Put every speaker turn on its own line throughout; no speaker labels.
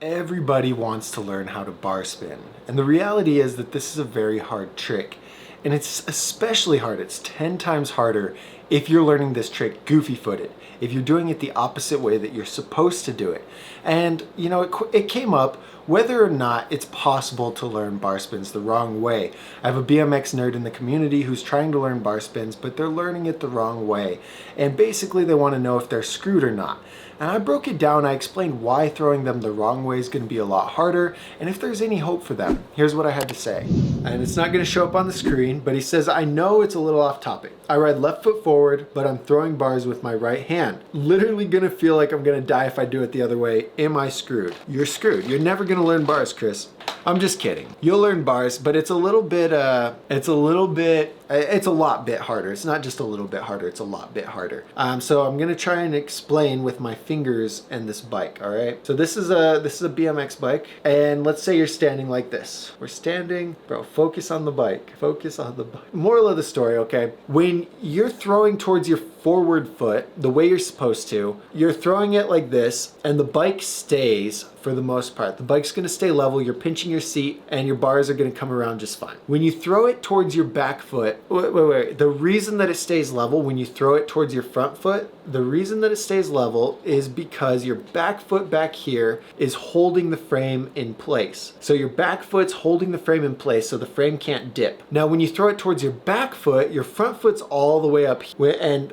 Everybody wants to learn how to bar spin, and the reality is that this is a very hard trick, and it's especially hard, it's 10 times harder if you're learning this trick goofy-footed, if you're doing it the opposite way that you're supposed to do it. And you know, it came up whether or not it's possible to learn bar spins the wrong way. I have a BMX nerd in the community who's trying to learn bar spins, but they're learning it the wrong way. And basically they want to know if they're screwed or not. And I broke it down, I explained why throwing them the wrong way is going to be a lot harder, and if there's any hope for them. Here's what I had to say. And it's not going to show up on the screen, but he says, I know it's a little off topic. I ride left foot forward, but I'm throwing bars with my right hand. Literally gonna feel like I'm gonna die if I do it the other way. Am I screwed? You're screwed. You're never gonna learn bars, Chris. I'm just kidding. You'll learn bars, but it's a lot bit harder. It's not just a little bit harder, it's a lot bit harder. So I'm gonna try and explain with my fingers and this bike, all right? So this is a BMX bike, and let's say you're standing like this. We're standing, bro, focus on the bike. Focus on the bike. Moral of the story, okay? When you're throwing towards your forward foot, the way you're supposed to, you're throwing it like this, and the bike stays for the most part. The bike's gonna stay level, you're pinching your seat, and your bars are gonna come around just fine. When you throw it towards your back foot, wait. The reason that it stays level when you throw it towards your front foot, the reason that it stays level is because your back foot back here is holding the frame in place. So your back foot's holding the frame in place so the frame can't dip. Now when you throw it towards your back foot, your front foot's all the way up here, and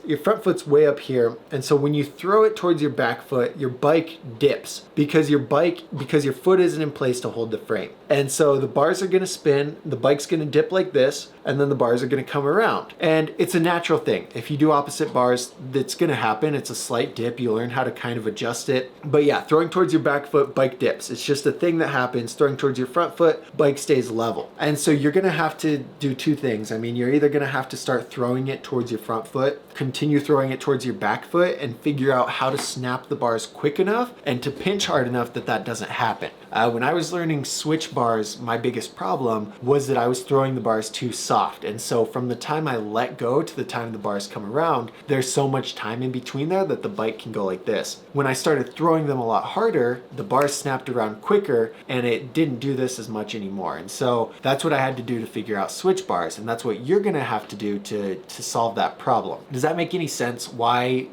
your front foot's way up here. And so when you throw it towards your back foot, your bike dips because your foot isn't in place to hold the frame. And so the bars are gonna spin, the bike's gonna dip like this, and then the bars are gonna come around. And it's a natural thing. If you do opposite bars, that's gonna happen. It's a slight dip. You learn how to kind of adjust it. But yeah, throwing towards your back foot, bike dips. It's just a thing that happens. Throwing towards your front foot, bike stays level. And so you're gonna have to do two things. I mean, you're either gonna have to start throwing it towards your front foot, continue throwing it towards your back foot, and figure out how to snap the bars quick enough and to pinch hard enough that that doesn't happen. When I was learning switch bars, my biggest problem was that I was throwing the bars too soft. And so from the time I let go to the time the bars come around, there's so much time in between there that the bike can go like this. When I started throwing them a lot harder, the bars snapped around quicker and it didn't do this as much anymore. And so that's what I had to do to figure out switch bars. And that's what you're gonna have to do to solve that problem. Does that make any sense why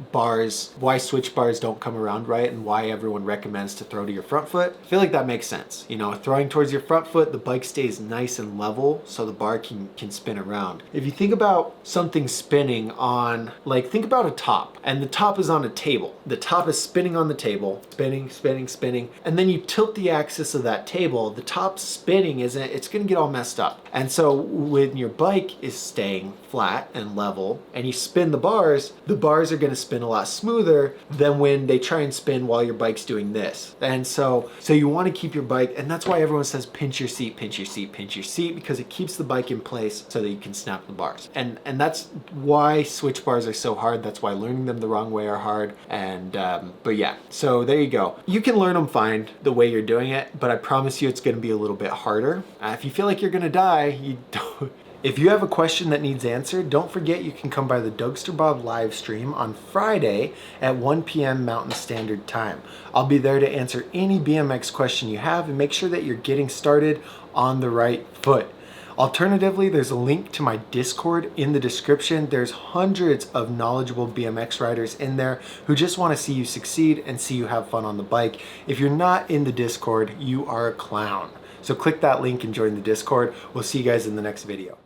switch bars don't come around right and why everyone recommends to throw to your front foot? I feel like that makes sense. You know, throwing towards your front foot, the bike stays nice and level so the bar can spin around. If you think about something spinning on, like think about a top, and the top is on a table. The top is spinning on the table, spinning, and then you tilt the axis of that table, the top spinning it's gonna get all messed up. And so when your bike is staying flat and level and you spin the bars are gonna spin a lot smoother than when they try and spin while your bike's doing this. And so you wanna keep your bike, and that's why everyone says pinch your seat, because it keeps the bike in place so that you can snap the bars. And that's why switch bars are so hard. That's why learning them the wrong way are hard. And but yeah, so there you go. You can learn them fine the way you're doing it, but I promise you it's gonna be a little bit harder. If you feel like you're gonna die, you don't. If you have a question that needs answered, don't forget you can come by the Dougster Bob live stream on Friday at 1 p.m. Mountain Standard Time. I'll be there to answer any BMX question you have and make sure that you're getting started on the right foot. Alternatively, there's a link to my Discord in the description. There's hundreds of knowledgeable BMX riders in there who just want to see you succeed and see you have fun on the bike. If you're not in the Discord, you are a clown. So click that link and join the Discord. We'll see you guys in the next video.